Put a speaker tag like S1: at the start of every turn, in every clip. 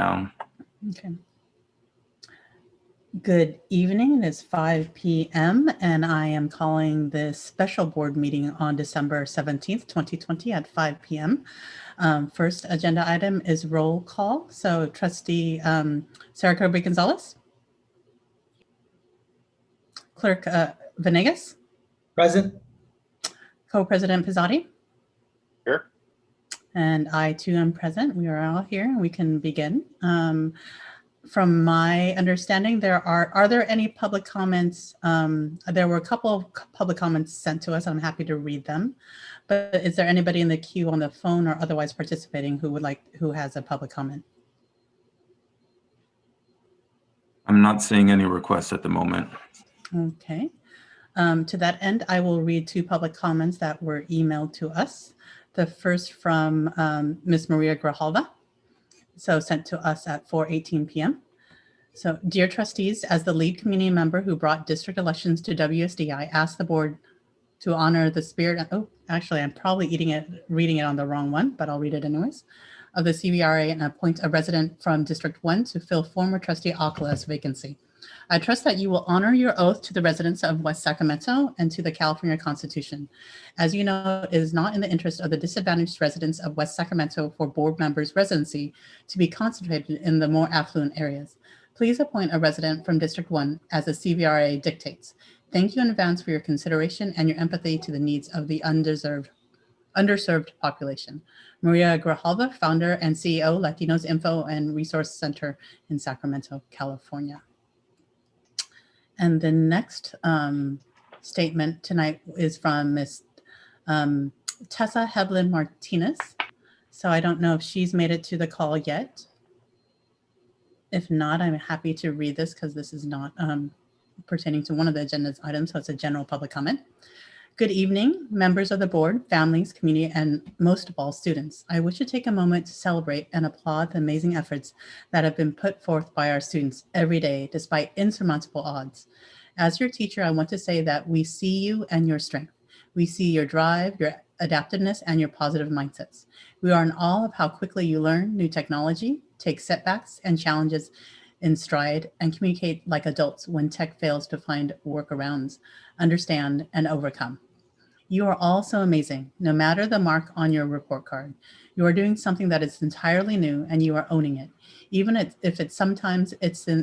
S1: now.
S2: Okay. Good evening. It is 5 p.m. and I am calling this special board meeting on December 17th, 2020 at 5 p.m. First agenda item is roll call. So Trustee Sarah Kirby-Gonzalez. Clerk Venegas.
S3: Present.
S2: Co-President Pizzotti.
S4: Here.
S2: And I too am present. We are all here and we can begin. From my understanding, are there any public comments? There were a couple of public comments sent to us. I'm happy to read them. But is there anybody in the queue on the phone or otherwise participating who has a public comment?
S1: I'm not seeing any requests at the moment.
S2: Okay. To that end, I will read two public comments that were emailed to us. The first from Ms. Maria Grijalva, so sent to us at 4:18 p.m. So, dear trustees, as the lead community member who brought district elections to WSD, I ask the board to honor the spirit. Oh, actually, I'm probably reading it on the wrong one, but I'll read it anyways. Of the CVRA and appoint a resident from District 1 to fill former trustee Alcala's vacancy. I trust that you will honor your oath to the residents of West Sacramento and to the California Constitution. As you know, it is not in the interest of the disadvantaged residents of West Sacramento for board members' residency to be concentrated in the more affluent areas. Please appoint a resident from District 1 as the CVRA dictates. Thank you in advance for your consideration and your empathy to the needs of the underserved population. Maria Grijalva, founder and CEO, Latinos Info and Resource Center in Sacramento, California. And the next statement tonight is from Ms. Tessa Heblin Martinez. So I don't know if she's made it to the call yet. If not, I'm happy to read this because this is not pertaining to one of the agenda's items, so it's a general public comment. Good evening, members of the board, families, community, and most of all, students. I wish to take a moment to celebrate and applaud the amazing efforts that have been put forth by our students every day, despite insurmountable odds. As your teacher, I want to say that we see you and your strength. We see your drive, your adaptiveness, and your positive mindsets. We are in awe of how quickly you learn new technology, take setbacks and challenges in stride, and communicate like adults when tech fails to find workarounds, understand, and overcome. You are all so amazing, no matter the mark on your report card. You are doing something that is entirely new and you are owning it. Even if it's sometimes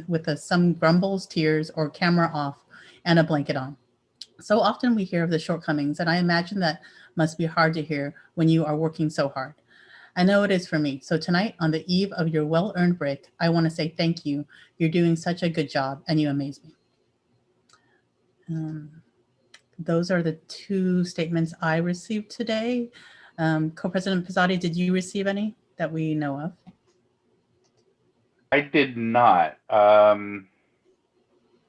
S2: with some grumbles, tears, or camera off and a blanket on. So often we hear of the shortcomings, and I imagine that must be hard to hear when you are working so hard. I know it is for me. So tonight, on the eve of your well-earned break, I want to say thank you. You're doing such a good job and you amaze me. Those are the two statements I received today. Co-President Pizzotti, did you receive any that we know of?
S4: I did not.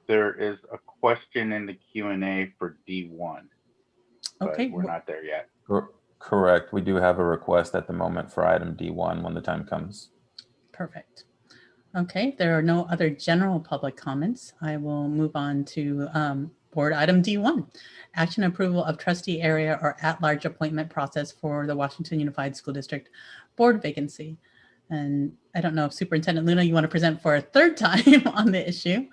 S4: There is a question in the Q&A for D1,
S2: Okay,
S4: but we're not there yet.
S1: Correct. We do have a request at the moment for item D1 when the time comes.
S2: Perfect. Okay, there are no other general public comments. I will move on to board item D1, action approval of trustee area or at-large appointment process for the Washington Unified School District board vacancy. And I don't know if Superintendent Luna, you want to present for a third time on the issue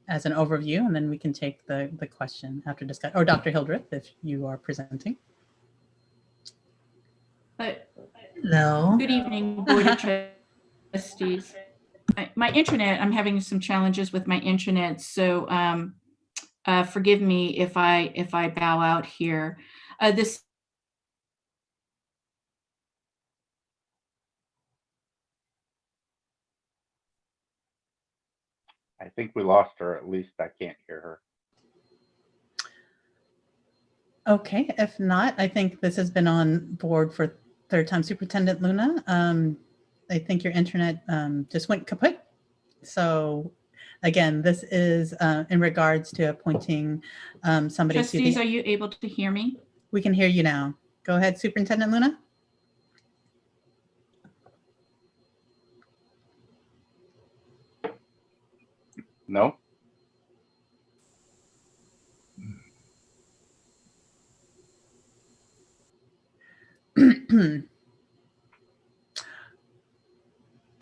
S2: as an overview, and then we can take the question after discussion, or Dr. Hildreth, if you are presenting.
S5: Hello. Good evening, Board of Trustees. My internet, I'm having some challenges with my internet, so forgive me if I bow out here. This
S4: I think we lost her. At least I can't hear her.
S2: Okay, if not, I think this has been on board for third time. Superintendent Luna, I think your internet just went kaput. So again, this is in regards to appointing somebody.
S5: Trustees, are you able to hear me?
S2: We can hear you now. Go ahead, Superintendent Luna.
S4: No.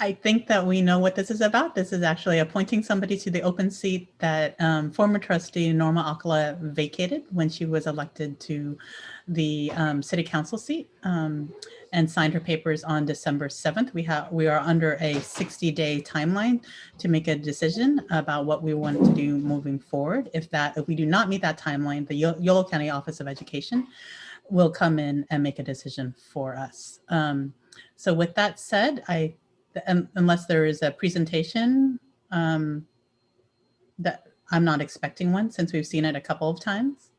S2: I think that we know what this is about. This is actually appointing somebody to the open seat that former trustee Norma Alcala vacated when she was elected to the city council seat and signed her papers on December 7th. We are under a 60-day timeline to make a decision about what we want to do moving forward. If we do not meet that timeline, the Yolo County Office of Education will come in and make a decision for us. So with that said, unless there is a presentation that I'm not expecting one since we've seen it a couple of times.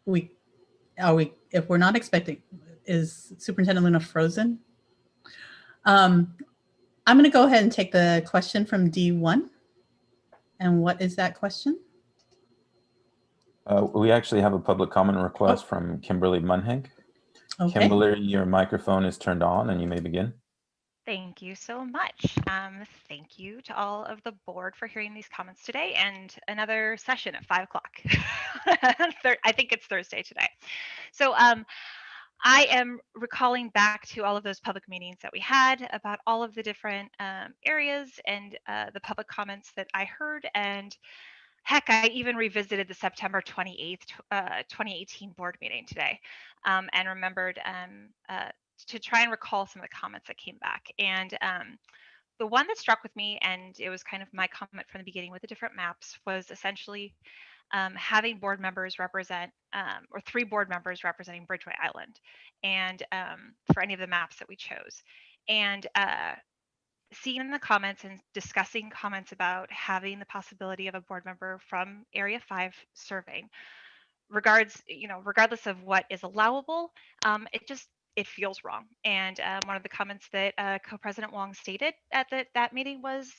S2: If we're not expecting, is Superintendent Luna frozen? I'm going to go ahead and take the question from D1. And what is that question?
S1: We actually have a public comment request from Kimberly Munhink.
S2: Okay.
S1: Kimberly, your microphone is turned on and you may begin.
S3: Thank you so much. Thank you to all of the board for hearing these comments today and another session at 5 o'clock. I think it's Thursday today. So I am recalling back to all of those public meetings that we had about all of the different areas and the public comments that I heard. And heck, I even revisited the September 28th, 2018 board meeting today and remembered to try and recall some of the comments that came back. And the one that struck with me, and it was kind of my comment from the beginning with the different maps, was essentially having board members represent, or 3 board members representing Bridgeway Island, and for any of the maps that we chose. And seeing in the comments and discussing comments about having the possibility of a board member from Area 5 serving, regardless of what is allowable, it feels wrong. And one of the comments that Co-President Wong stated at that meeting was,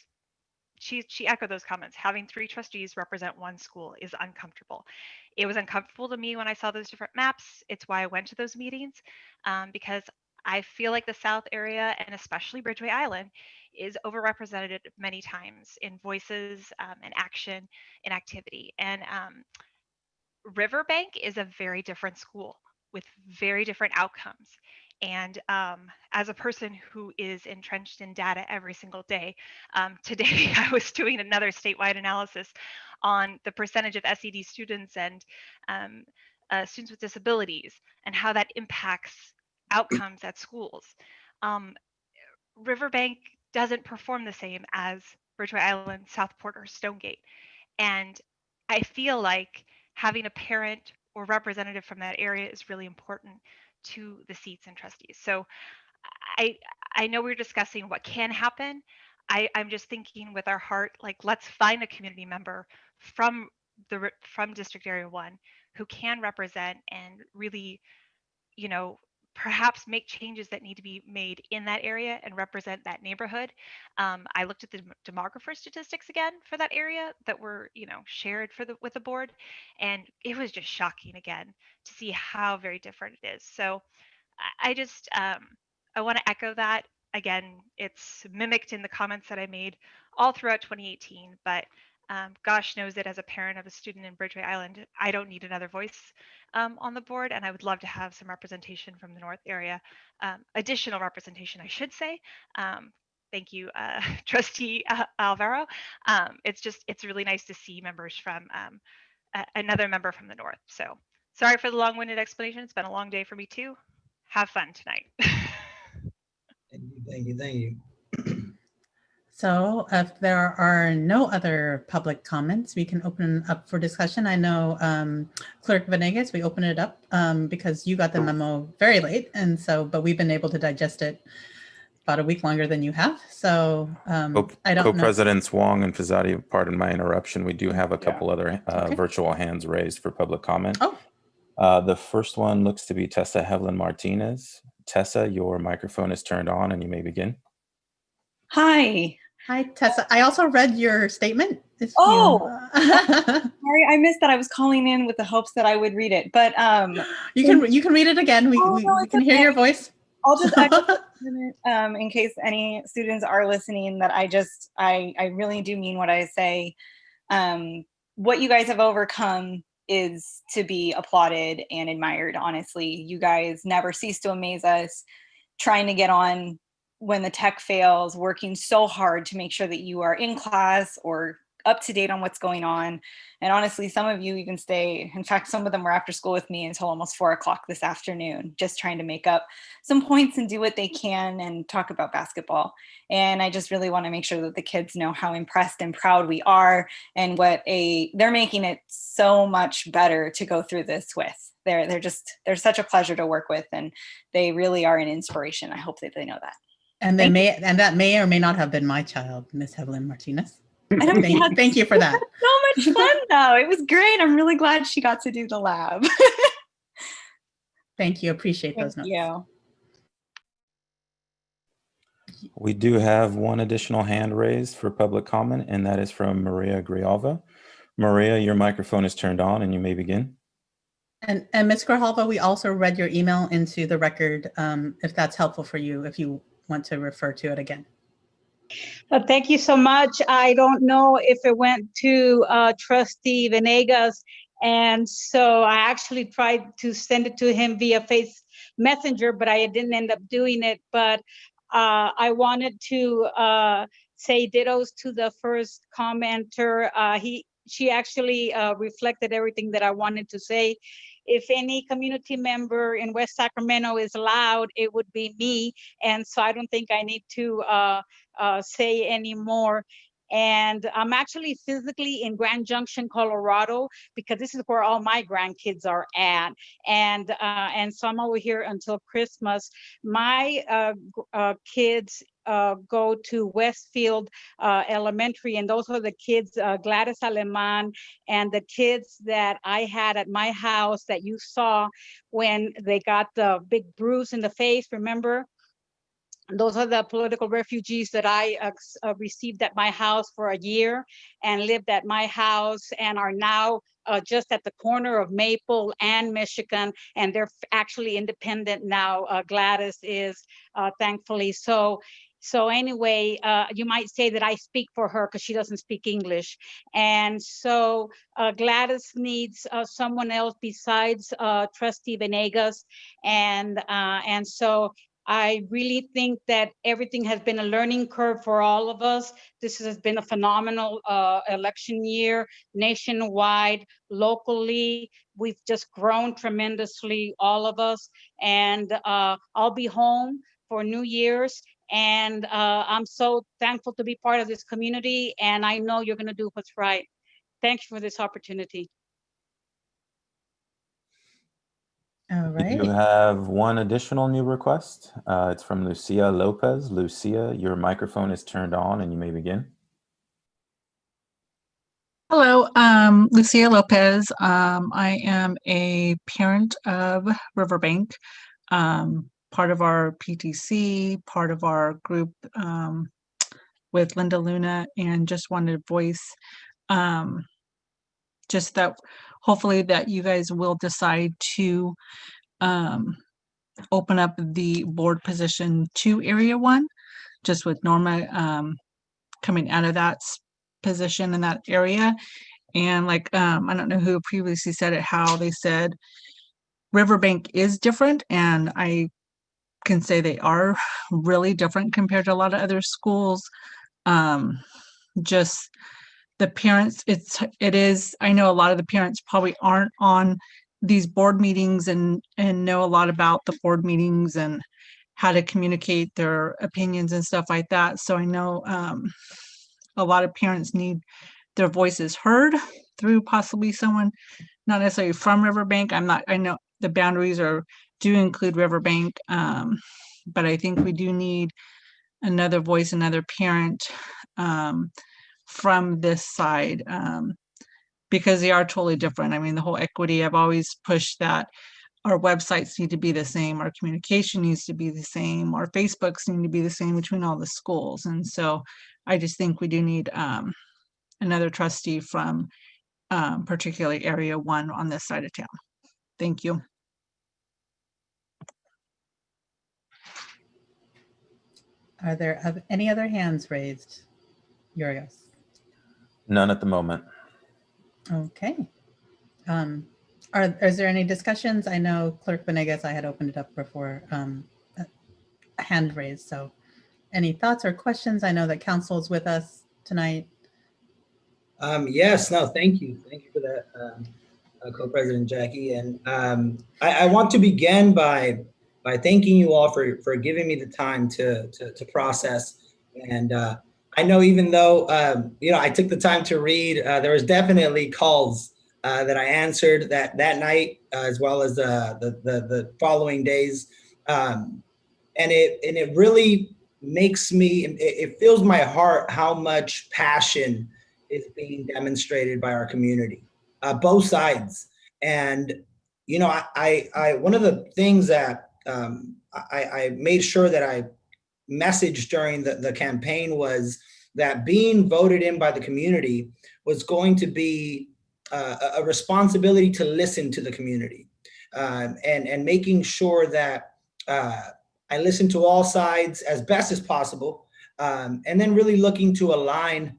S3: she echoed those comments. Having 3 trustees represent one school is uncomfortable. It was uncomfortable to me when I saw those different maps. It's why I went to those meetings, because I feel like the South area, and especially Bridgeway Island, is overrepresented many times in voices and action and activity. And Riverbank is a very different school with very different outcomes. And as a person who is entrenched in data every single day, today I was doing another statewide analysis on the percentage of SED students and students with disabilities and how that impacts outcomes at schools. Riverbank doesn't perform the same as Bridgeway Island, Southport, or Stonegate. And I feel like having a parent or representative from that area is really important to the seats and trustees. So I know we're discussing what can happen. I'm just thinking with our heart, like, let's find a community member from District Area 1 who can represent and really, perhaps make changes that need to be made in that area and represent that neighborhood. I looked at the demographer statistics again for that area that were, shared with the board, and it was just shocking again to see how very different it is. So I just I want to echo that again. It's mimicked in the comments that I made all throughout 2018, but gosh knows that as a parent of a student in Bridgeway Island, I don't need another voice on the board, and I would love to have some representation from the North area, additional representation, I should say. Thank you, Trustee Alvaro. It's really nice to see members from another member from the North. So sorry for the long-winded explanation. It's been a long day for me too. Have fun tonight.
S6: Thank you.
S2: So if there are no other public comments, we can open up for discussion. I know Clerk Venegas, we open it up because you got the memo very late. And so, but we've been able to digest it about a week longer than you have. So I don't know.
S1: Co-Presidents Wong and Fazati, pardon my interruption. We do have a couple other virtual hands raised for public comment.
S2: Oh.
S1: The first one looks to be Tessa Hevlin Martinez. Tessa, your microphone is turned on and you may begin.
S7: Hi.
S2: Hi, Tessa. I also read your statement.
S7: Sorry, I missed that. I was calling in with the hopes that I would read it, but
S2: you can read it again. We can hear your voice.
S7: I'll just in case any students are listening, that I really do mean what I say. What you guys have overcome is to be applauded and admired. Honestly, you guys never cease to amaze us, trying to get on when the tech fails, working so hard to make sure that you are in class or up to date on what's going on. And honestly, some of you even stay, in fact, some of them were after school with me until almost 4 o'clock this afternoon, just trying to make up some points and do what they can and talk about basketball. And I just really want to make sure that the kids know how impressed and proud we are, and they're making it so much better to go through this with. They're such a pleasure to work with, and they really are an inspiration. I hope that they know that.
S2: And that may or may not have been my child, Miss Evelyn Martinez.
S7: And
S2: Thank you for that.
S7: So much fun though. It was great. I'm really glad she got to do the lab.
S2: Thank you. Appreciate those
S7: Thank
S2: notes.
S7: you.
S1: We do have one additional hand raised for public comment, and that is from Maria Grijalva. Maria, your microphone is turned on and you may begin.
S2: And Ms. Grijalva, we also read your email into the record, if that's helpful for you, if you want to refer to it again.
S6: Thank you so much. I don't know if it went to Trustee Venegas, and so I actually tried to send it to him via Face Messenger, but I didn't end up doing it. But I wanted to say dittos to the first commenter. She actually reflected everything that I wanted to say. If any community member in West Sacramento is loud, it would be me. And so I don't think I need to say any more. And I'm actually physically in Grand Junction, Colorado, because this is where all my grandkids are at. And so I'm over here until Christmas. My kids go to Westfield Elementary, and those are the kids, Gladys Aleman, and the kids that I had at my house that you saw when they got the big bruise in the face, remember? Those are the political refugees that I received at my house for a year and lived at my house, and are now just at the corner of Maple and Michigan, and they're actually independent now. Gladys is, thankfully. So anyway, you might say that I speak for her because she doesn't speak English. And so Gladys needs someone else besides Trustee Venegas. And so I really think that everything has been a learning curve for all of us. This has been a phenomenal election year, nationwide, locally. We've just grown tremendously, all of us. And I'll be home for New Year's. And I'm so thankful to be part of this community. And I know you're going to do what's right. Thank you for this opportunity.
S2: All right.
S1: You have one additional new request. It's from Lucia Lopez. Lucia, your microphone is turned on and you may begin.
S8: Hello, Lucia Lopez. I am a parent of Riverbank, part of our PTC, part of our group with Linda Luna, and just wanted to voice just that hopefully that you guys will decide to open up the board position to Area 1, just with Norma coming out of that position in that area. And like, I don't know who previously said it, how they said Riverbank is different. And I can say they are really different compared to a lot of other schools. Just the parents, it is, I know a lot of the parents probably aren't on these board meetings and know a lot about the board meetings and how to communicate their opinions and stuff like that. So I know a lot of parents need their voices heard through possibly someone not necessarily from Riverbank. I know the boundaries do include Riverbank, but I think we do need another voice, another parent from this side, because they are totally different. I mean, the whole equity, I've always pushed that our websites need to be the same, our communication needs to be the same, our Facebooks need to be the same between all the schools. And so I just think we do need another trustee from particularly Area 1 on this side of town. Thank you.
S2: Are there any other hands raised, Urios?
S1: None at the moment.
S2: Okay. Is there any discussions? I know Clerk Venegas, I had opened it up before a hand raised. So any thoughts or questions? I know that council is with us tonight.
S9: Yes, no, thank you. Thank you for that, Co-President Jackie. And I want to begin by thanking you all for giving me the time to process. And I know even though, I took the time to read, there was definitely calls that I answered that night, as well as the following days. And it really makes me, it fills my heart how much passion is being demonstrated by our community, both sides. And, I one of the things that I made sure that I messaged during the campaign was that being voted in by the community was going to be a responsibility to listen to the community, and making sure that I listen to all sides as best as possible, and then really looking to align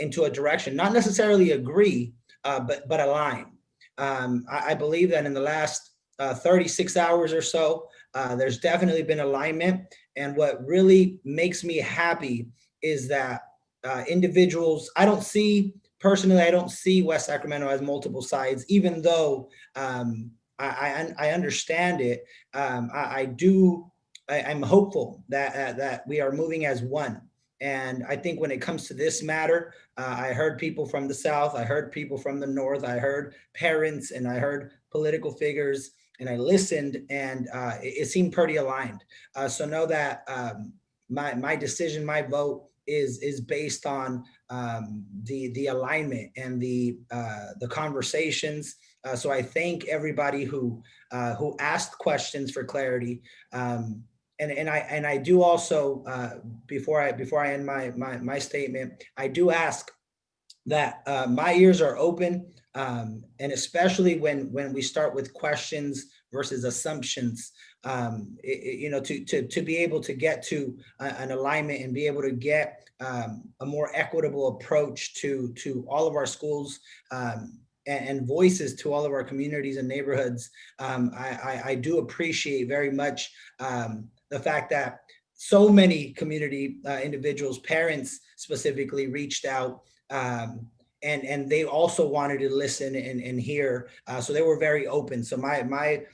S9: into a direction, not necessarily agree, but align. I believe that in the last 36 hours or so, there's definitely been alignment. And what really makes me happy is that individuals, I don't see West Sacramento as multiple sides, even though I understand it. I'm hopeful that we are moving as one. And I think when it comes to this matter, I heard people from the South, I heard people from the North, I heard parents, and I heard political figures, and I listened, and it seemed pretty aligned. So know that my decision, my vote is based on the alignment and the conversations. So I thank everybody who asked questions for clarity. And I do also, before I end my statement, I do ask that my ears are open, and especially when we start with questions versus assumptions, to be able to get to an alignment and be able to get a more equitable approach to all of our schools, and voices to all of our communities and neighborhoods. I do appreciate very much the fact that so many community individuals, parents specifically, reached out, and they also wanted to listen and hear. So they were very open. So my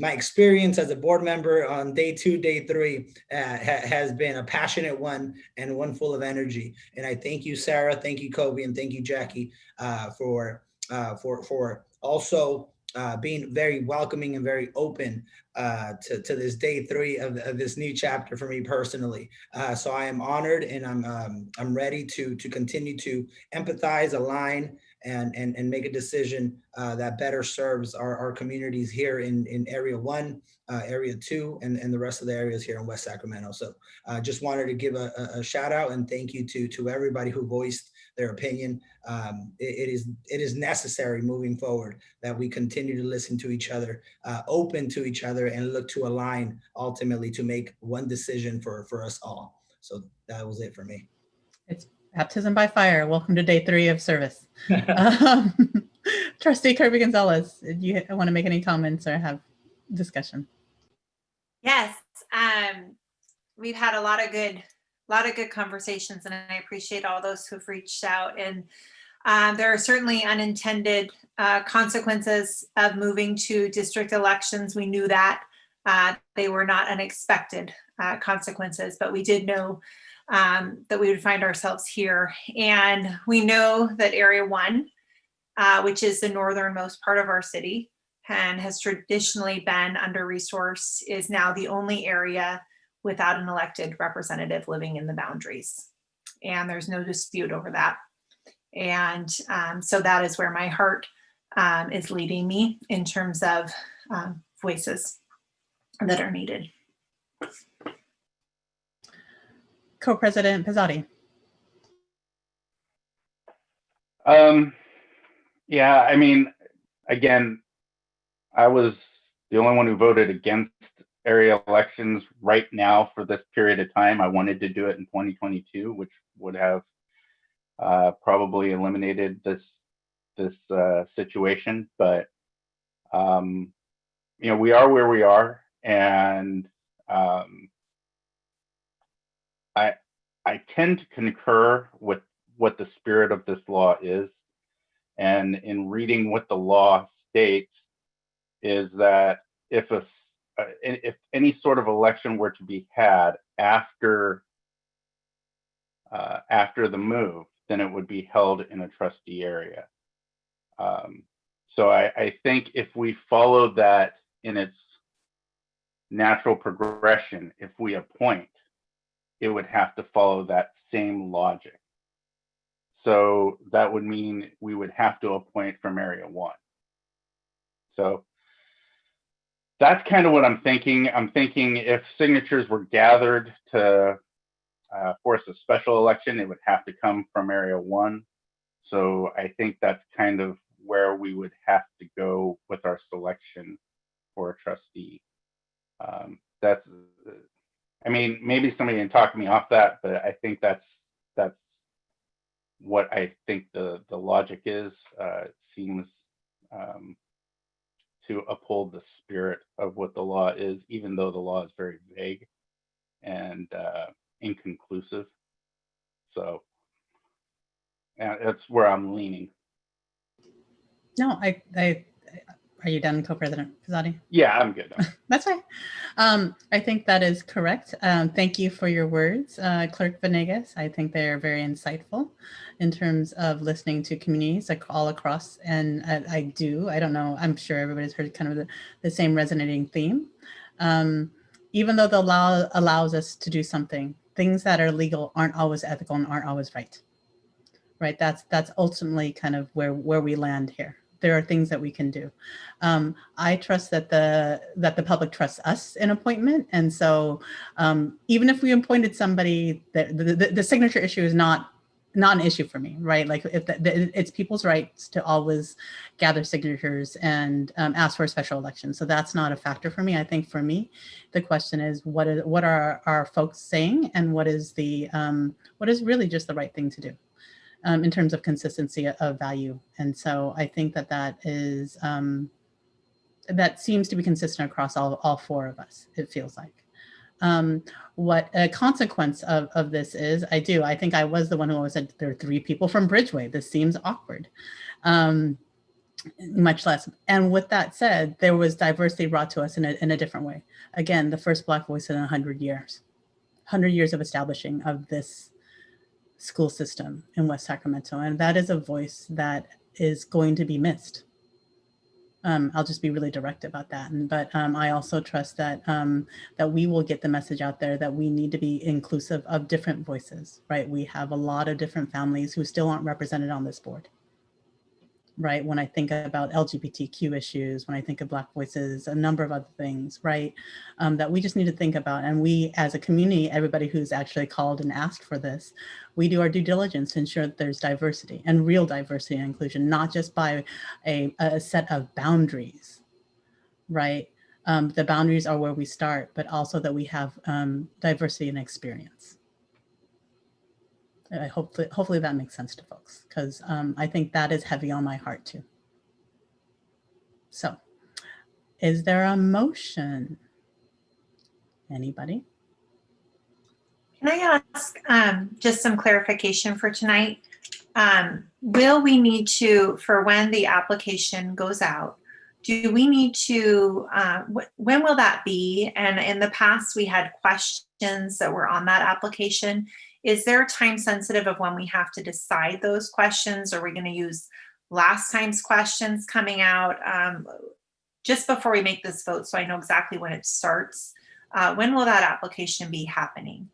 S9: experience as a board member on day 2, day 3 has been a passionate one, and one full of energy. And I thank you, Sarah, thank you, Kobe, and thank you, Jackie, for also being very welcoming and very open to this day 3 of this new chapter for me personally. So I am honored, and I'm ready to continue to empathize, align, and make a decision that better serves our communities here in Area 1, Area 2, and the rest of the areas here in West Sacramento. So just wanted to give a shout out and thank you to everybody who voiced their opinion. It is necessary moving forward that we continue to listen to each other, open to each other, and look to align ultimately to make one decision for us all. So that was it for me.
S2: It's baptism by fire. Welcome to day 3 of service. Trustee Kirby Gonzalez, do you want to make any comments or have discussion?
S10: Yes, we've had a lot of good conversations, and I appreciate all those who've reached out. And there are certainly unintended consequences of moving to district elections. We knew that. They were not unexpected consequences, but we did know that we would find ourselves here. And we know that Area 1, which is the northernmost part of our city and has traditionally been under-resourced, is now the only area without an elected representative living in the boundaries. And there's no dispute over that. And so that is where my heart is leading me in terms of voices that are needed.
S2: Co-President Pizzotti.
S4: Yeah, I mean, again, I was the only one who voted against area elections right now for this period of time. I wanted to do it in 2022, which would have probably eliminated this this situation, but you know, we are where we are, and I tend to concur with what the spirit of this law is, and in reading what the law states is that if any sort of election were to be had after the move, then it would be held in a trustee area. So I think if we followed that in its natural progression, if we appoint, it would have to follow that same logic. So that would mean we would have to appoint from Area 1. So that's kind of what I'm thinking. I'm thinking if signatures were gathered to force a special election, it would have to come from Area 1. So I think that's kind of where we would have to go with our selection for a trustee. That's, I mean, maybe somebody can talk me off that, but I think that's what I think the logic is. It seems to uphold the spirit of what the law is, even though the law is very vague and inconclusive. So that's where I'm leaning.
S2: No, are you done, Co-President Pizzotti?
S4: Yeah, I'm good.
S2: That's fine. I think that is correct. Thank you for your words, Clerk Venegas. I think they are very insightful in terms of listening to communities all across. And I don't know, I'm sure everybody's heard kind of the same resonating theme. Even though the law allows us to do something, things that are legal aren't always ethical and aren't always right. Right? That's ultimately kind of where we land here. There are things that we can do. I trust that the public trusts us in appointment. And so even if we appointed somebody, the signature issue is not an issue for me, right? Like if it's people's rights to always gather signatures and ask for a special election. So that's not a factor for me. I think for me, the question is what are our folks saying, and what is really just the right thing to do. In terms of consistency of value. And so I think that is, that seems to be consistent across all four of us, it feels like. What a consequence of this is, I think I was the one who always said there are 3 people from Bridgeway. This seems awkward, much less. And with that said, there was diversity brought to us in a different way. Again, the first Black voice in 100 years, 100 years of establishing of this school system in West Sacramento. And that is a voice that is going to be missed. I'll just be really direct about that. But I also trust that that we will get the message out there that we need to be inclusive of different voices, right? We have a lot of different families who still aren't represented on this board, right? When I think about LGBTQ issues, when I think of Black voices, a number of other things, right? That we just need to think about. And we, as a community, everybody who's actually called and asked for this, we do our due diligence to ensure that there's diversity and real diversity and inclusion, not just by a set of boundaries, right? The boundaries are where we start, but also that we have diversity and experience. Hopefully that makes sense to folks, because I think that is heavy on my heart too. So, is there a motion? Anybody?
S10: Can I ask just some clarification for tonight? Will we need to, for when the application goes out, do we need to, when will that be? And in the past, we had questions that were on that application. Is there time sensitive of when we have to decide those questions? Are we going to use last time's questions coming out just before we make this vote, so I know exactly when it starts? When will that application be happening?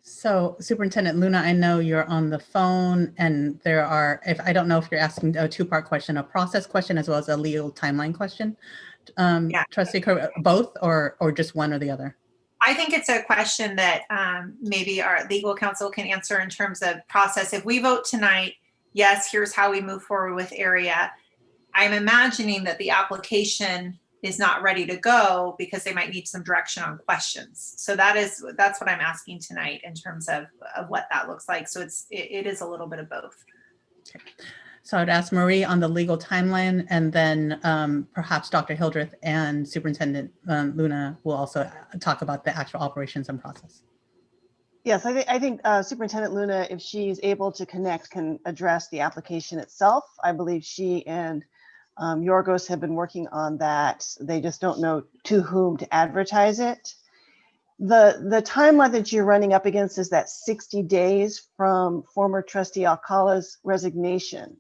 S2: So Superintendent Luna, I know you're on the phone, and there are, I don't know if you're asking a 2-part question, a process question as well as a legal timeline question. Yeah. Trustee, both or just one or the other?
S10: I think it's a question that maybe our legal counsel can answer in terms of process. If we vote tonight, yes, here's how we move forward with area. I'm imagining that the application is not ready to go because they might need some direction on questions. So that's what I'm asking tonight in terms of what that looks like. So it is a little bit of both.
S2: Okay. So I'd ask Marie on the legal timeline, and then perhaps Dr. Hildreth and Superintendent Luna will also talk about the actual operations and process.
S11: Yes, I think Superintendent Luna, if she's able to connect, can address the application itself. I believe she and Yorgos have been working on that. They just don't know to whom to advertise it. The timeline that you're running up against is that 60 days from former trustee Alcala's resignation.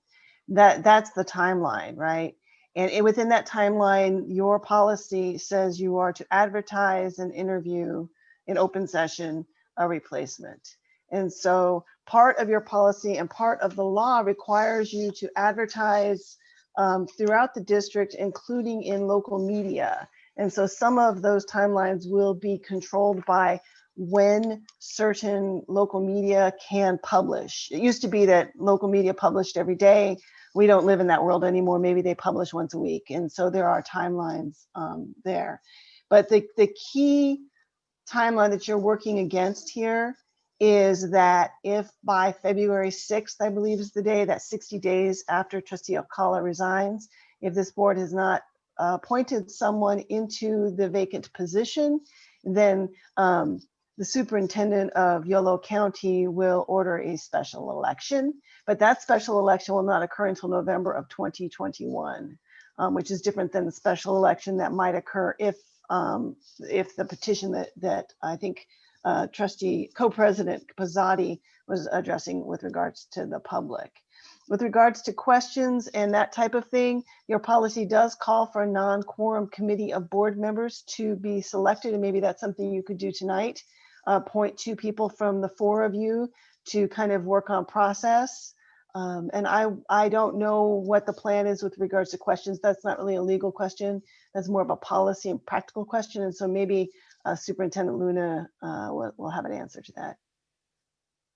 S11: That's the timeline, right? And within that timeline, your policy says you are to advertise and interview in open session a replacement. And so part of your policy and part of the law requires you to advertise throughout the district, including in local media. And so some of those timelines will be controlled by when certain local media can publish. It used to be that local media published every day. We don't live in that world anymore. Maybe they publish once a week. And so there are timelines there. But the key timeline that you're working against here is that if by February 6th, I believe is the day, that 60 days after Trustee Alcala resigns, if this board has not appointed someone into the vacant position, then the superintendent of Yolo County will order a special election, but that special election will not occur until November of 2021, which is different than the special election that might occur if the petition that I think Trustee Co-President Pizzotti was addressing with regards to the public. With regards to questions and that type of thing, your policy does call for a non-quorum committee of board members to be selected, and maybe that's something you could do tonight. Appoint 2 people from the 4 of you to kind of work on process. And I don't know what the plan is with regards to questions. That's not really a legal question. That's more of a policy and practical question. And so maybe Superintendent Luna will have an answer to that.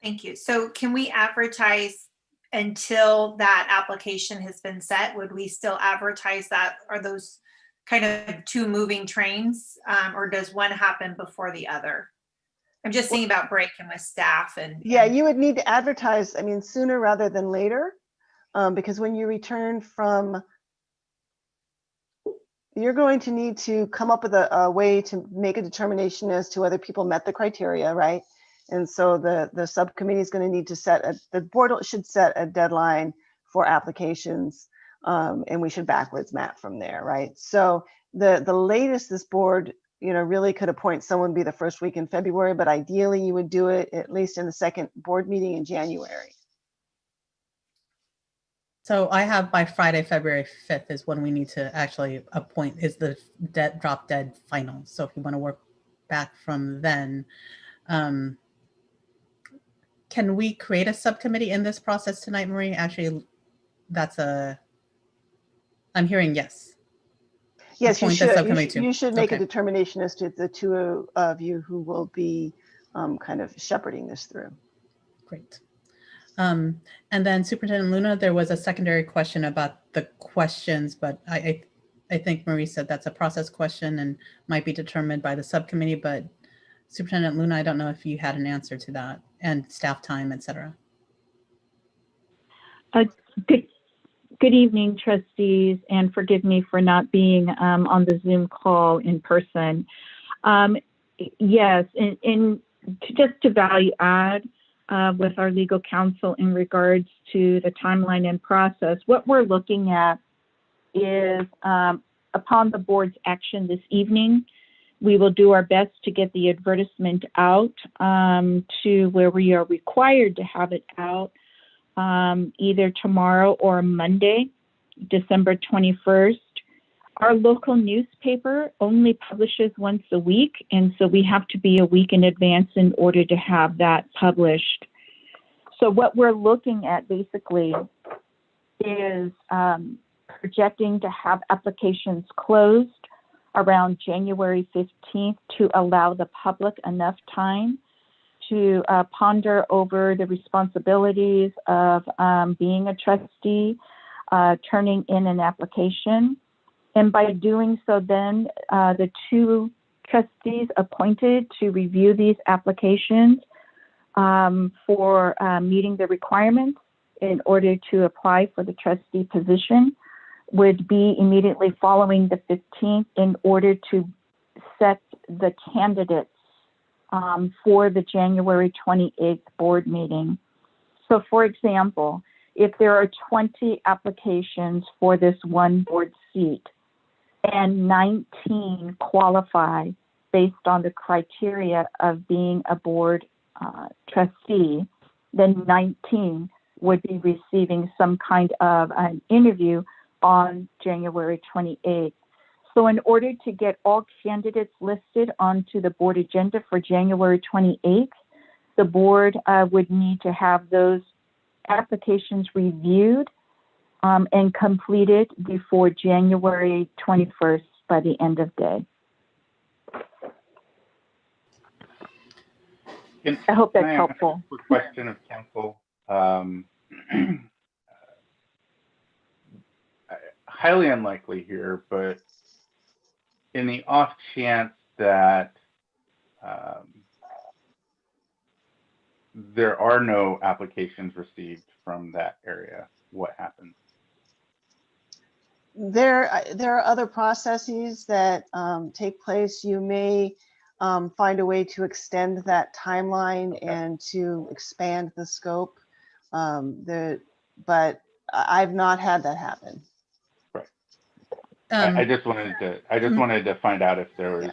S10: Thank you. So can we advertise until that application has been set? Would we still advertise that? Are those kind of 2 moving trains, or does one happen before the other? I'm just thinking about breaking with staff and
S11: yeah, you would need to advertise, I mean, sooner rather than later, because when you return from, you're going to need to come up with a way to make a determination as to whether people met the criteria, right? And so the subcommittee is going to need to the board should set a deadline for applications, and we should backwards map from there, right? So the latest this board, really could appoint someone be the first week in February, but ideally you would do it at least in the second board meeting in January.
S2: So I have by Friday, February 5th is when we need to actually appoint, is the drop dead final. So if you want to work back from then, can we create a subcommittee in this process tonight, Marie? Actually, I'm hearing yes.
S11: Yes, you should. You should make
S2: a
S11: determination as to the 2 of you who will be kind of shepherding this through.
S2: Great. And then Superintendent Luna, there was a secondary question about the questions, but I think Marie said that's a process question and might be determined by the subcommittee, but Superintendent Luna, I don't know if you had an answer to that, and staff time, et cetera.
S12: Good evening, trustees, and forgive me for not being on the Zoom call in person. Yes, just to value add with our legal counsel in regards to the timeline and process, what we're looking at is upon the board's action this evening, we will do our best to get the advertisement out to where we are required to have it out either tomorrow or Monday, December 21st. Our local newspaper only publishes once a week, and so we have to be a week in advance in order to have that published. So what we're looking at basically is projecting to have applications closed around January 15th to allow the public enough time to ponder over the responsibilities of being a trustee, turning in an application. And by doing so, then the 2 trustees appointed to review these applications for meeting the requirements in order to apply for the trustee position would be immediately following the 15th in order to set the candidates for the January 28th board meeting. So for example, if there are 20 applications for this one board seat and 19 qualify based on the criteria of being a board trustee, then 19 would be receiving some kind of an interview on January 28th. So in order to get all candidates listed onto the board agenda for January 28th, the board would need to have those applications reviewed and completed before January 21st by the end of day. I hope that's helpful.
S4: Quick question of council. Highly unlikely here, but in the off chance that there are no applications received from that area, what happens?
S11: There are other processes that take place. You may find a way to extend that timeline and to expand the scope. But I've not had that happen.
S4: Right. I just wanted to find out if there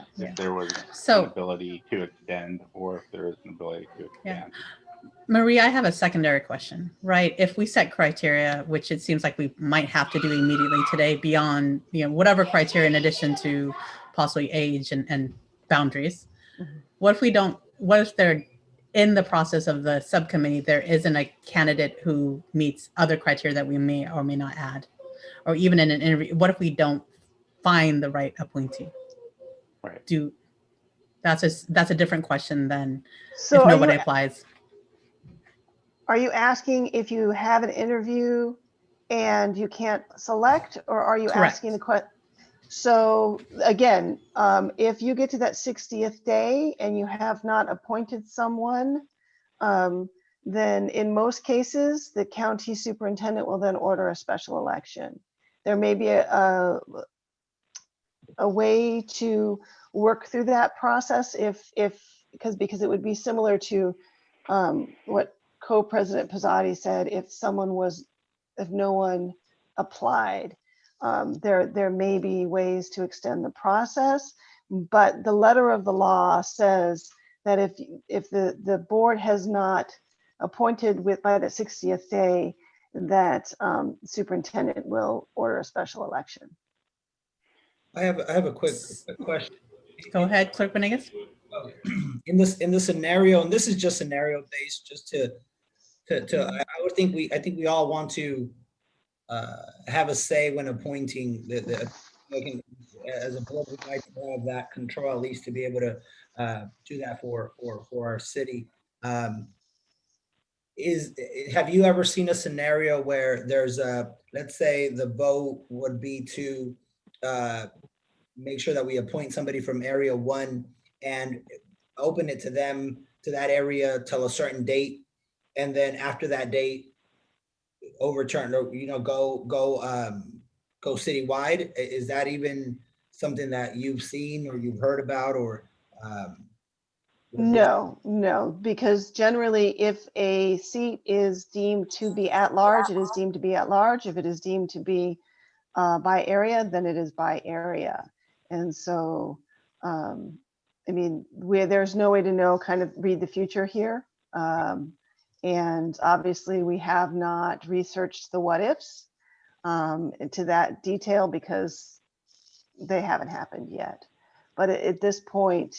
S4: was an ability to extend, or if there is an ability to expand.
S2: Marie, I have a secondary question, right? If we set criteria, which it seems like we might have to do immediately today, beyond whatever criteria in addition to possibly age and boundaries, what if we don't? What if they're in the process of the subcommittee, there isn't a candidate who meets other criteria that we may or may not add, or even in an interview? What if we don't find the right appointee?
S4: Right.
S2: That's a different question than
S11: so
S2: if nobody applies.
S11: Are you asking if you have an interview and you can't select, or are you
S2: Correct.
S11: asking the question? So again, if you get to that 60th day and you have not appointed someone, then in most cases, the county superintendent will then order a special election. There may be a way to work through that process because it would be similar to what Co-President Pizzotti said. If no one applied, there may be ways to extend the process, but the letter of the law says that if the board has not appointed by the 60th day, that superintendent will order a special election.
S9: I have a quick question.
S2: Go ahead, Clerk Venegas.
S9: In this scenario, and this is just scenario based, just to I think we all want to have a say when appointing as a board. We'd like to have that control, at least to be able to do that for our city. Have you ever seen a scenario where there's let's say the vote would be to make sure that we appoint somebody from area 1 and open it to them, to that area till a certain date, and then after that date overturn, or go citywide? Is that even something that you've seen or you've heard about, or
S11: No, because generally if a seat is deemed to be at large, it is deemed to be at large. If it is deemed to be by area, then it is by area. And so, I mean, there's no way to know, kind of read the future here. And obviously we have not researched the what ifs to that detail because they haven't happened yet. But at this point,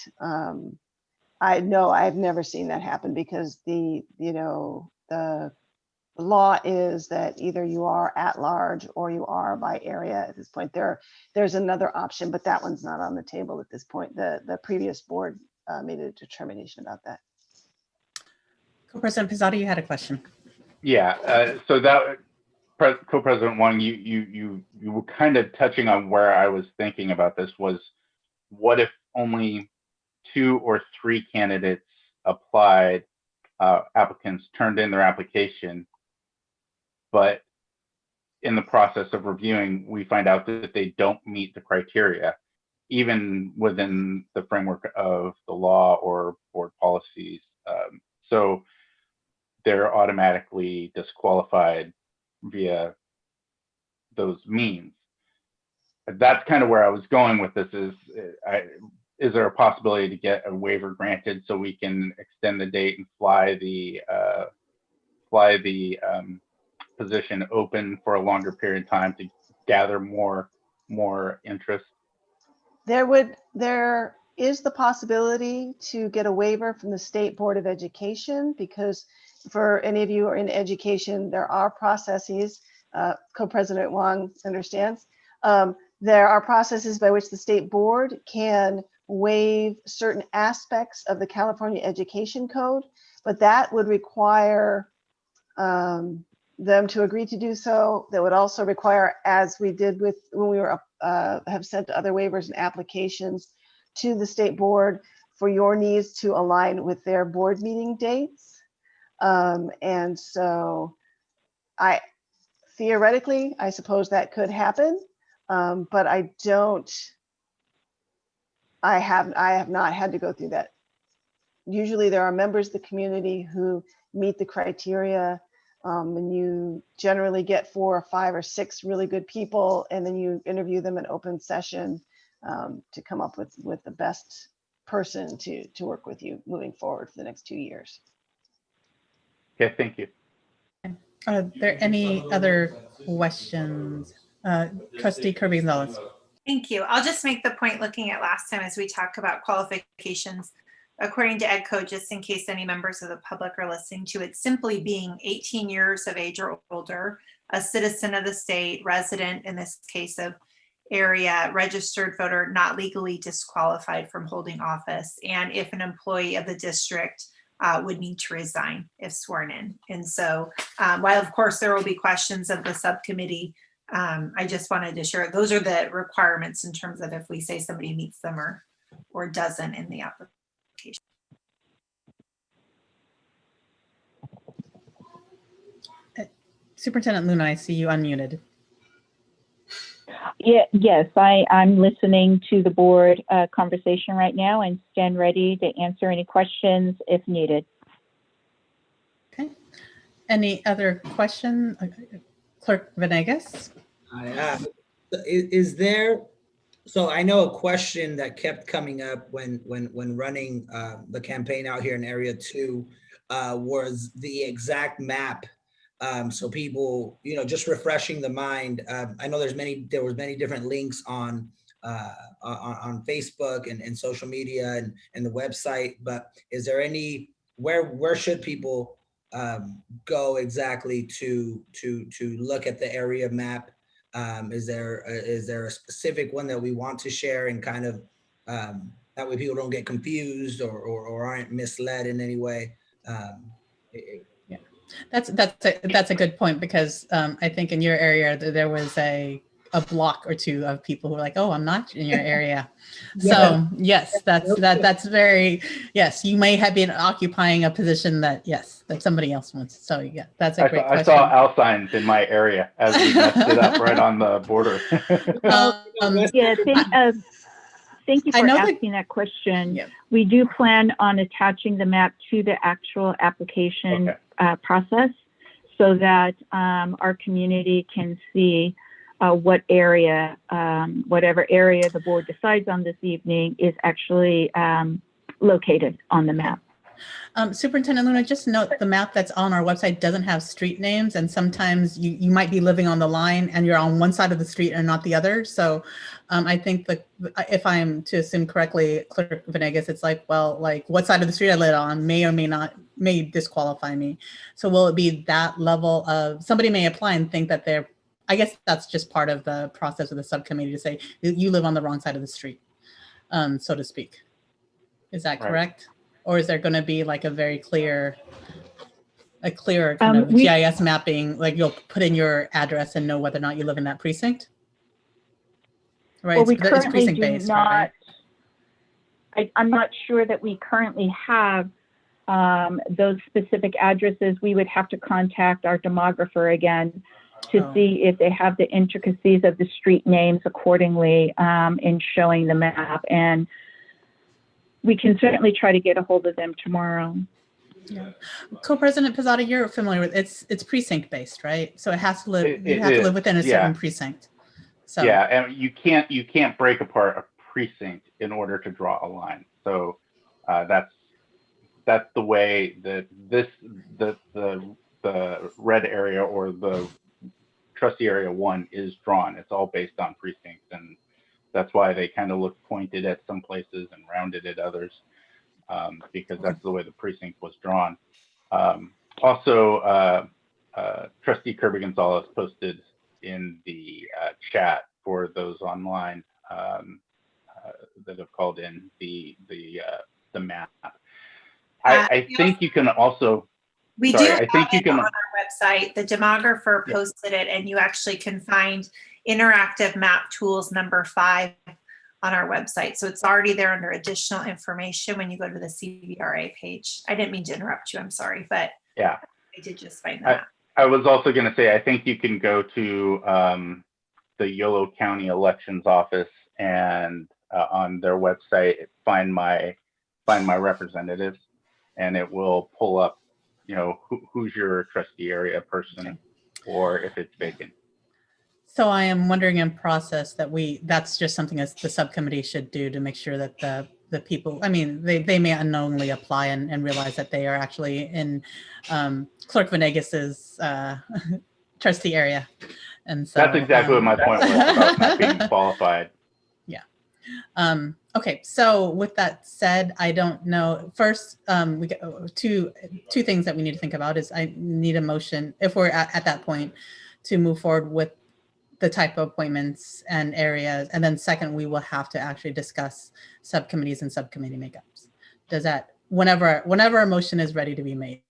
S11: I've never seen that happen, because the law is that either you are at large or you are by area at this point. There's another option, but that one's not on the table at this point. The previous board made a determination about that.
S2: Co-President Pizzotti, you had a question.
S4: Yeah, so that Co-President Wong, you were kind of touching on where I was thinking about this. Was what if only 2 or 3 candidates applied, applicants turned in their application, but in the process of reviewing, we find out that they don't meet the criteria, even within the framework of the law or board policies. So they're automatically disqualified via those means. That's kind of where I was going with this. Is there a possibility to get a waiver granted so we can extend the date and fly the position open for a longer period of time to gather more interest?
S11: There is the possibility to get a waiver from the State Board of Education, because for any of you who are in education, there are processes, Co-President Wong understands, there are processes by which the state board can waive certain aspects of the California Education Code, but that would require them to agree to do so. That would also require, as we did with when we were have sent other waivers and applications to the state board, for your needs to align with their board meeting dates. And so theoretically, I suppose that could happen, but I have not had to go through that. Usually there are members of the community who meet the criteria, and you generally get 4 or 5 or 6 really good people, and then you interview them in open session to come up with the best person to work with you moving forward for the next 2 years.
S4: Okay, thank you.
S2: Are there any other questions? Trustee Kirby-Gonzalez.
S10: Thank you. I'll just make the point, looking at last time as we talk about qualifications, according to Ed Code, just in case any members of the public are listening to it, simply being 18 years of age or older, a citizen of the state, resident in this case of area, registered voter, not legally disqualified from holding office, and if an employee of the district would need to resign if sworn in. And so while of course there will be questions of the subcommittee, I just wanted to share those are the requirements in terms of if we say somebody meets them or doesn't in the application.
S2: Superintendent Luna, I see you unmuted.
S12: Yeah, yes, I'm listening to the board conversation right now and stand ready to answer any questions if needed.
S2: Okay. Any other question? Clerk Venegas?
S9: Is there, so I know a question that kept coming up when running the campaign out here in Area 2 was the exact map. So people, just refreshing the mind. I know there was many different links on Facebook and social media and the website, but is there any, where should people go exactly to look at the area map? Is there a specific one that we want to share and kind of that way people don't get confused or aren't misled in any way?
S2: Yeah, that's a good point, because I think in your area there was a block or two of people who were like, oh, I'm not in your area.
S9: Yeah.
S2: So yes, that's very, yes, you may have been occupying a position that somebody else wants. So yeah, that's a great question.
S4: I saw Al signs in my area as we messed it up right on the border.
S12: Yeah, thank you for asking that question.
S2: Yeah.
S12: We do plan on attaching the map to the actual application process so that our community can see what area, whatever area the board decides on this evening is actually located on the map.
S2: Superintendent Luna, just note the map that's on our website doesn't have street names, and sometimes you might be living on the line and you're on one side of the street and not the other. So I think if I'm to assume correctly, Clerk Venegas, it's like, well, like what side of the street I live on may or may disqualify me. So will it be that level of, somebody may apply and think that they're, I guess that's just part of the process of the subcommittee to say you live on the wrong side of the street, so to speak. Is that correct? Right. Or is there going to be like a clearer kind of GIS mapping, like you'll put in your address and know whether or not you live in that precinct? Right.
S12: Well, we currently do
S2: based,
S12: not.
S2: right?
S12: I'm not sure that we currently have those specific addresses, we would have to contact our demographer again to
S2: Oh.
S12: see if they have the intricacies of the street names accordingly in showing the map. And we can certainly try to get a hold of them tomorrow.
S2: Yeah. Co-President Pizzata, you're familiar with it's precinct based, right? So it has to live.
S4: It
S2: You have to live
S4: is,
S2: within a
S4: yeah.
S2: certain precinct. So
S4: Yeah, and you can't break apart a precinct in order to draw a line. So that's the way that the red area or the trustee area 1 is drawn. It's all based on precincts, and that's why they kind of look pointed at some places and rounded at others, because that's the way the precinct was drawn. Also, Trustee Kirby Gonzalez posted in the chat for those online that have called in the map. I think you can also.
S10: We
S4: Sorry,
S10: do
S4: I
S10: have
S4: think you
S10: it
S4: can.
S10: on our website. The demographer
S4: Yeah.
S10: posted it, and you actually can find interactive map tools number 5 on our website. So it's already there under additional information when you go to the CVRA page. I didn't mean to interrupt you. I'm sorry, but
S4: Yeah,
S10: I did just find that.
S4: I was also going to say, I think you can go to the Yolo County Elections Office and on their website, find my representatives, and it will pull up, who's your trustee area person, or if it's vacant.
S2: So I am wondering in process that's just something as the subcommittee should do to make sure that the people, I mean, they may unknowingly apply and realize that they are actually in Clerk Venegas's trustee area. And so
S4: That's exactly what my point was about not being qualified.
S2: Yeah. Okay. So with that said, I don't know. First, we got two things that we need to think about is I need a motion if we're at that point to move forward with the type of appointments and areas. And then second, we will have to actually discuss subcommittees and subcommittee makeups. Does that, whenever a motion is ready to be made,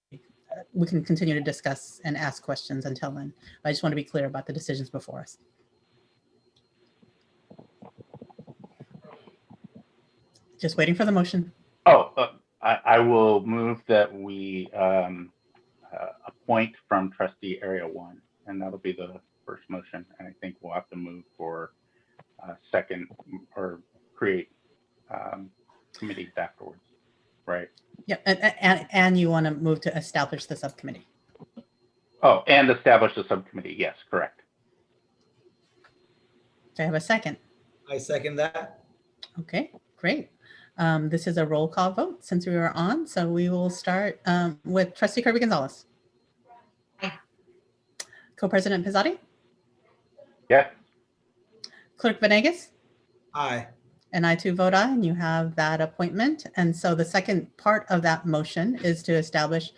S2: we can continue to discuss and ask questions until then. I just want to be clear about the decisions before us. Just waiting for the motion.
S4: Oh, I will move that we appoint from trustee area 1, and that'll be the first motion. And I think we'll have to move for second or create committees afterwards, right?
S2: Yeah, and you want to move to establish the subcommittee.
S4: Oh, and establish the subcommittee. Yes, correct.
S2: Do I have a second?
S9: I second that.
S2: Okay, great. This is a roll call vote since we were on. So we will start with Trustee Kirby Gonzalez.
S10: Aye.
S2: Co-President Pizzati?
S4: Yes.
S2: Clerk Venegas?
S9: Aye.
S2: And I too vote aye, and you have that appointment. And so the second part of that motion is to establish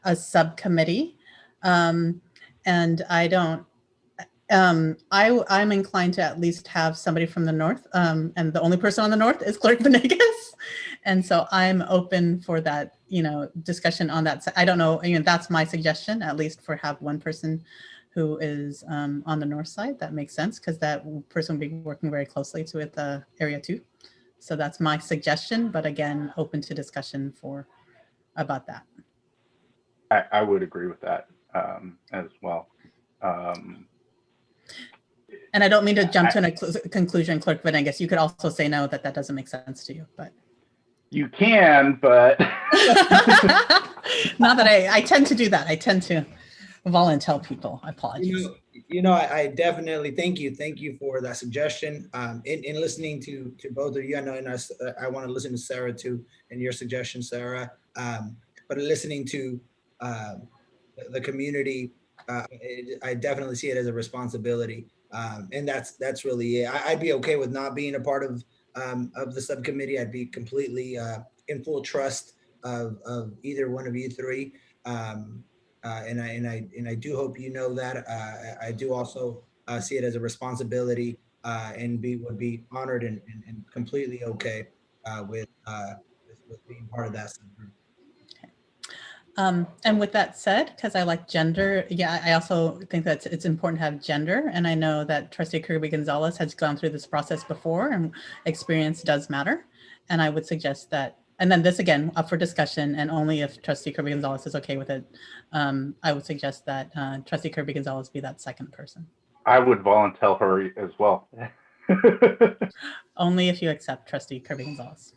S2: a subcommittee. And I don't, I'm inclined to at least have somebody from the north, and the only person on the north is Clerk Venegas. And so I'm open for that, discussion on that. I don't know, that's my suggestion, at least for have one person who is on the north side. That makes sense because that person will be working very closely with the area 2. So that's my suggestion, but again, open to discussion about that.
S4: I would agree with that as well.
S2: And I don't mean to jump to a conclusion, Clerk Venegas. You could also say no, that doesn't make sense to you, but.
S4: You can, but.
S2: Not that I tend to do that. I tend to volunteer people. I apologize.
S9: I definitely thank you for that suggestion. In listening to both of you, I know I want to listen to Sarah too, and your suggestion, Sarah. But listening to the community, I definitely see it as a responsibility, and that's really it. I'd be okay with not being a part of the subcommittee. I'd be completely in full trust of either one of you three. And I do hope you know that. I do also see it as a responsibility and would be honored and completely okay with being part of that subgroup.
S2: And with that said, because I like gender, I also think that it's important to have gender. And I know that Trustee Kirby Gonzalez has gone through this process before, and experience does matter. And I would suggest that And then this again, up for discussion, and only if Trustee Kirby Gonzalez is okay with it, I would suggest that Trustee Kirby Gonzalez be that second person.
S4: I would volunteer her as well.
S2: Only if you accept Trustee Kirby Gonzalez.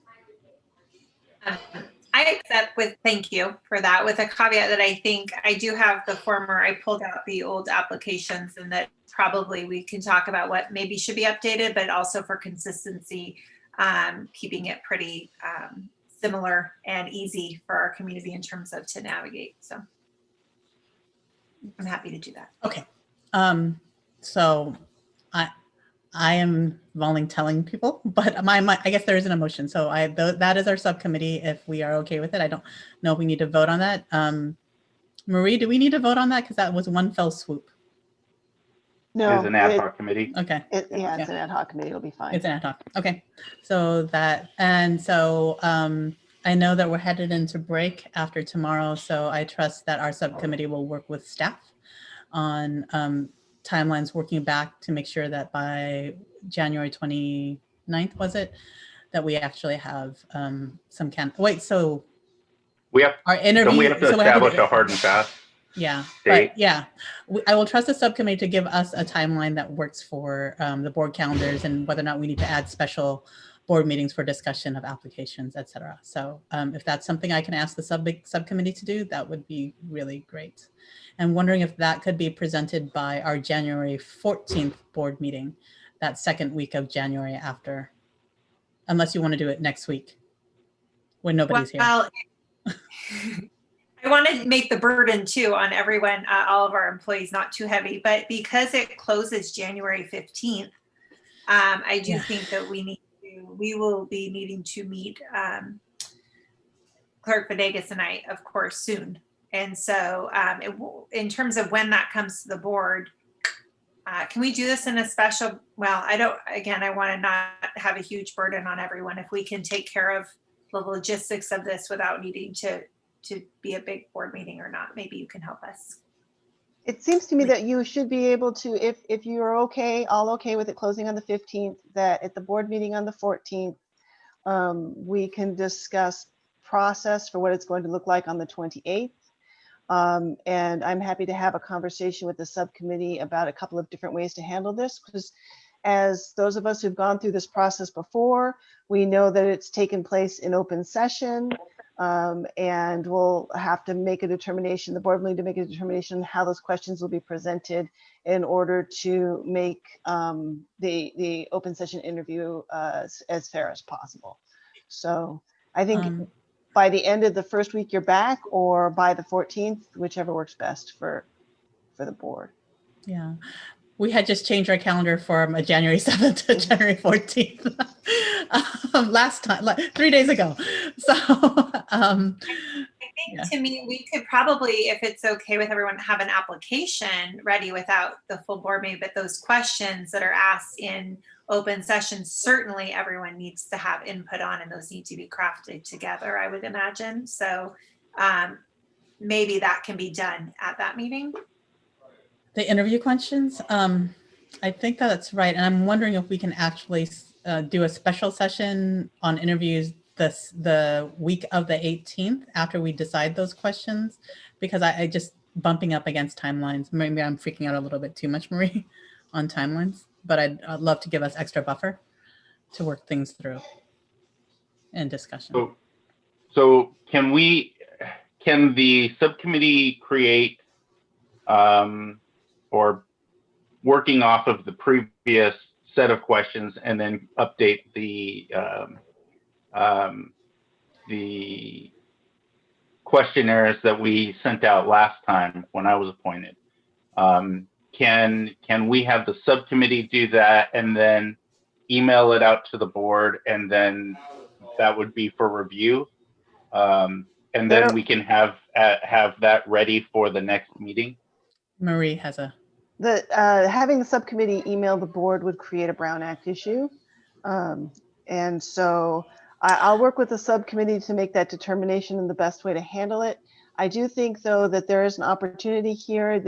S10: I accept with thank you for that, with a caveat that I think I do have the former, I pulled out the old applications, and that probably we can talk about what maybe should be updated, but also for consistency, keeping it pretty similar and easy for our community in terms of to navigate. So I'm happy to do that.
S2: Okay. So I am telling people, but my I guess there isn't a motion. So that is our subcommittee. If we are okay with it, I don't know if we need to vote on that. Marie, do we need to vote on that? Because that was one fell swoop.
S11: No,
S4: Is an ad hoc committee.
S2: Okay.
S11: it's an ad hoc committee. It'll be fine.
S2: It's an ad hoc. Okay. So I know that we're headed into break after tomorrow. So I trust that our subcommittee will work with staff on timelines, working back to make sure that by January 29th, was it, that we actually have some so
S4: We have,
S2: our interview.
S4: don't we have to establish a hard and fast?
S2: Yeah,
S4: date?
S2: but yeah, I will trust the subcommittee to give us a timeline that works for the board calendars, and whether or not we need to add special board meetings for discussion of applications, et cetera. So if that's something I can ask the subcommittee to do, that would be really great. And wondering if that could be presented by our January 14th board meeting, that second week of January after, unless you want to do it next week when nobody's here.
S10: Well, I want to make the burden too on everyone, all of our employees, not too heavy, but because it closes January 15th, I do think that we will be needing to meet Clerk Venegas and I, of course, soon. And so in terms of when that comes to the board, can we do this in a special, well, I want to not have a huge burden on everyone. If we can take care of the logistics of this without needing to be a big board meeting or not, maybe you can help us.
S11: It seems to me that you should be able to, if you're all okay with it closing on the 15th, that at the board meeting on the 14th, we can discuss process for what it's going to look like on the 28th. And I'm happy to have a conversation with the subcommittee about a couple of different ways to handle this, because as those of us who've gone through this process before, we know that it's taken place in open session, and we'll have to make a determination, the board will need to make a determination how those questions will be presented in order to make the open session interview as fair as possible. So I think by the end of the first week you're back, or by the 14th, whichever works best for the board.
S2: Yeah, we had just changed our calendar from a January 7th to January 14th last time, like 3 days ago. So I
S10: think to me, we could probably, if it's okay with everyone, have an application ready without the full board meeting, but those questions that are asked in open session, certainly everyone needs to have input on, and those need to be crafted together, I would imagine. So maybe that can be done at that meeting.
S2: The interview questions, I think that's right. And I'm wondering if we can actually do a special session on interviews the week of the 18th after we decide those questions, because I just bumping up against timelines. Maybe I'm freaking out a little bit too much, Marie, on timelines, but I'd love to give us extra buffer to work things through in discussion.
S4: So can the subcommittee create or working off of the previous set of questions and then update the questionnaires that we sent out last time when I was appointed? Can we have the subcommittee do that and then email it out to the board, and then that would be for review? And then we can have that ready for the next meeting?
S2: Marie has a...
S11: Having the subcommittee email the board would create a Brown Act issue. And so I'll work with the subcommittee to make that determination and the best way to handle it. I do think, though, that there is an opportunity here.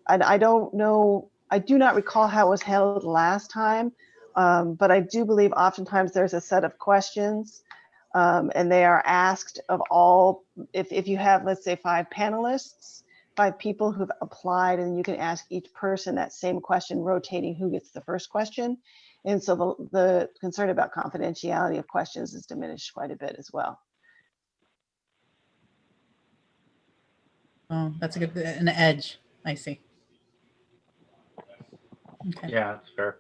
S11: And I don't know, I do not recall how it was handled last time, but I do believe oftentimes there's a set of questions And they are asked of all, if you have, let's say, 5 panelists, 5 people who've applied, and you can ask each person that same question, rotating who gets the first question. And so the concern about confidentiality of questions is diminished quite a bit as well.
S2: Oh, that's a good, an edge, I see. Okay.
S4: Yeah, that's fair.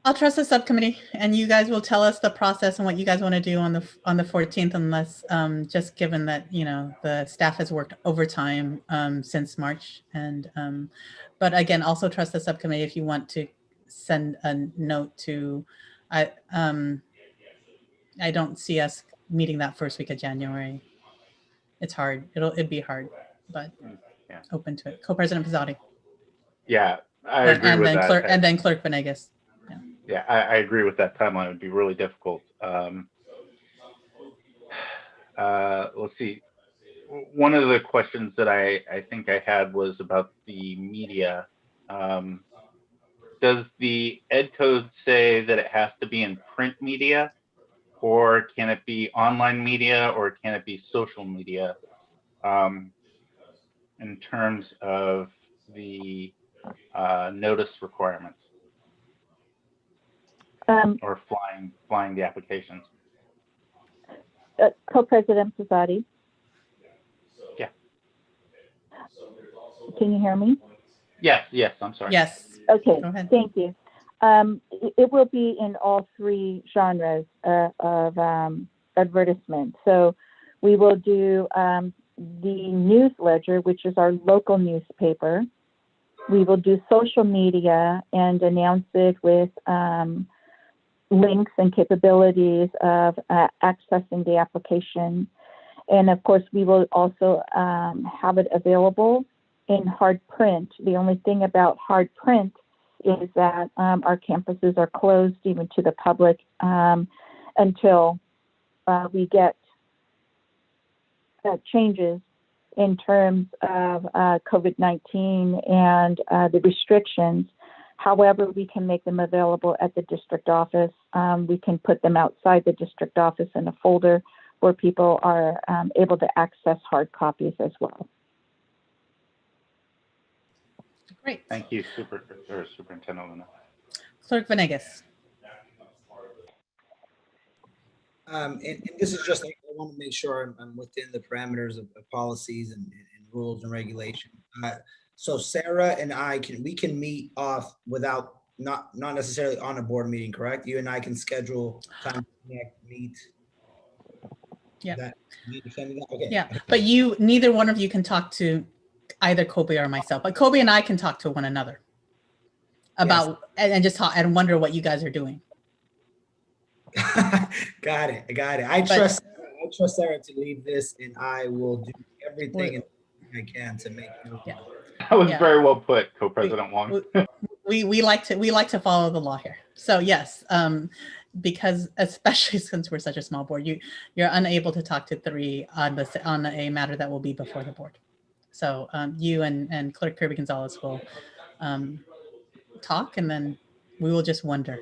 S2: I'll trust the subcommittee, and you guys will tell us the process and what you guys want to do on the 14th, unless just given that, you know, the staff has worked overtime since March, and but again, also trust the subcommittee if you want to send a note to. I don't see us meeting that first week of January. It's hard. It'd be hard, but
S4: Yeah.
S2: open to it. Co-President Pizzotti.
S4: Yeah, I agree with that.
S2: And then Clerk Venegas.
S4: Yeah, I agree with that timeline. It would be really difficult. Let's see. One of the questions that I think I had was about the media. Does the Ed Code say that it has to be in print media, or can it be online media, or can it be social media? In terms of the notice requirements, or flying the applications.
S12: Co-President Pizzotti.
S4: Yeah.
S12: Can you hear me?
S4: Yes, I'm sorry.
S2: Yes.
S12: Okay,
S2: Go ahead.
S12: thank you. It will be in all 3 genres of advertisement. So we will do the news ledger, which is our local newspaper. We will do social media and announce it with links and capabilities of accessing the application. And of course, we will also have it available in hard print. The only thing about hard print is that our campuses are closed even to the public until we get changes in terms of COVID-19 and the restrictions. However, we can make them available at the district office. We can put them outside the district office in a folder where people are able to access hard copies as well.
S2: Great.
S4: Thank you, Superintendent Luna.
S2: Clerk Venegas.
S9: And this is just, I want to make sure I'm within the parameters of policies and rules and regulations. So Sarah and I we can meet off without, not necessarily on a board meeting, correct? You and I can schedule time to meet.
S2: Yeah.
S9: Okay.
S2: Yeah, but neither one of you can talk to either Kobe or myself, but Kobe and I can talk to one another about, yes, and just talk and wonder what you guys are doing.
S9: Got it. I trust Sarah to lead this, and I will do everything I can to make it.
S2: Yeah.
S4: That was very well put, Co-President Wong.
S2: we like to follow the law here. So yes, because especially since we're such a small board, you're unable to talk to 3 on a matter that will be before the board. So you and Clerk Kirby Gonzalez will talk, and then we will just wonder.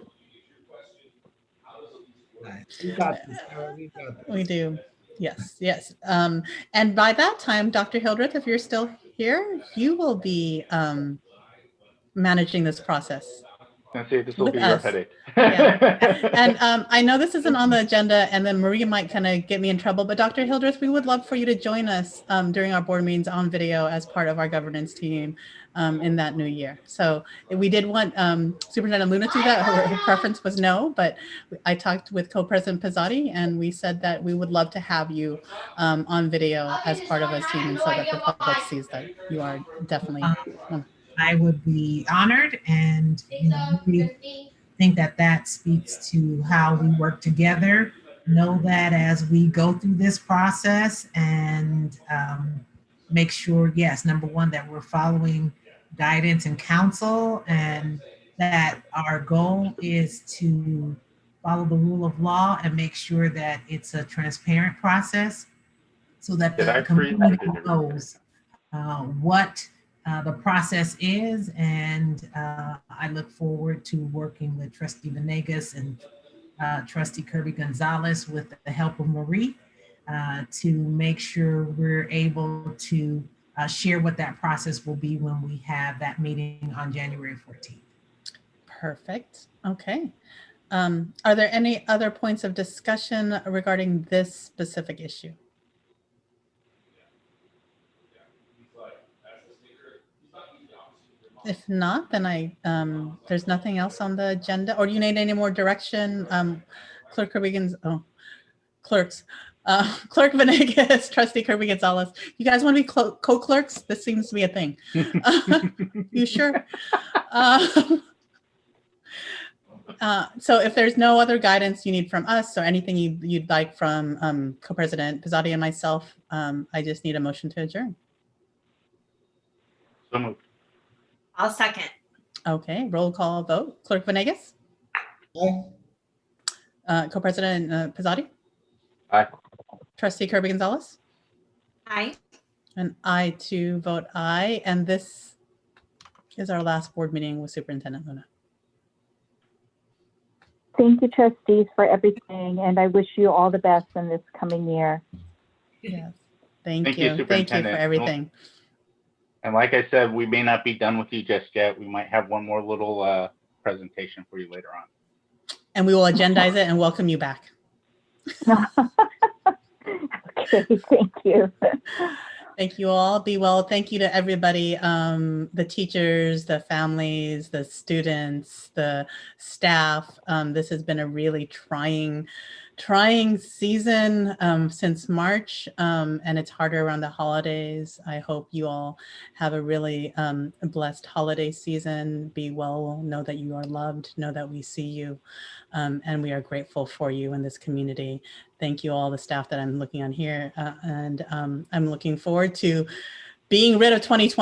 S9: We got this, Sarah. We got this.
S2: We do. Yes. And by that time, Dr. Hildreth, if you're still here, you will be managing this process.
S4: This will be your headache.
S2: Yeah. And I know this isn't on the agenda, and then Maria might kind of get me in trouble, but Dr. Hildreth, we would love for you to join us during our board meetings on video as part of our governance team in that new year. So we did want Superintendent Luna to do that. Her preference was no, but I talked with Co-President Pizzotti, and we said that we would love to have you on video as part of a team, and so that the public sees that you are definitely
S13: I would be honored, and really think that speaks to how we work together. Know that as we go through this process and make sure, yes, number one, that we're following guidance and counsel, and that our goal is to follow the rule of law and make sure that it's a transparent process so that the community knows what the process is, and I look forward to working with Trustee Venegas and Trustee Kirby Gonzalez with the help of Marie to make sure we're able to share what that process will be when we have that meeting on January 14th.
S2: Perfect. Okay. Are there any other points of discussion regarding this specific issue? If not, then there's nothing else on the agenda. Or do you need any more direction? Clerk Kirby clerks. Clerk Venegas, Trustee Kirby Gonzalez. You guys want to be co-clerks? This seems to be a thing. You sure? So if there's no other guidance you need from us or anything you'd like from Co-President Pizzotti and myself, I just need a motion to adjourn.
S4: So moved.
S10: I'll second.
S2: Okay, roll call vote. Clerk Venegas?
S9: Aye.
S2: Co-President Pizzotti?
S4: Aye.
S2: Trustee Kirby Gonzalez?
S10: Aye.
S2: And I too vote aye. And this is our last board meeting with Superintendent Luna.
S12: Thank you, trustees, for everything, and I wish you all the best in this coming year.
S2: Yes. Thank you. Thank you for
S4: Superintendent.
S2: everything.
S4: And like I said, we may not be done with you just yet. We might have one more little presentation for you later on.
S2: And we will agendize it and welcome you back.
S12: Okay, thank you.
S2: Thank you all. Be well. Thank you to everybody, the teachers, the families, the students, the staff. This has been a really trying season since March, and it's harder around the holidays. I hope you all have a really blessed holiday season. Be well, know that you are loved, know that we see you, and we are grateful for you in this community. Thank you all the staff that I'm looking on here, and I'm looking forward to being rid of 2020.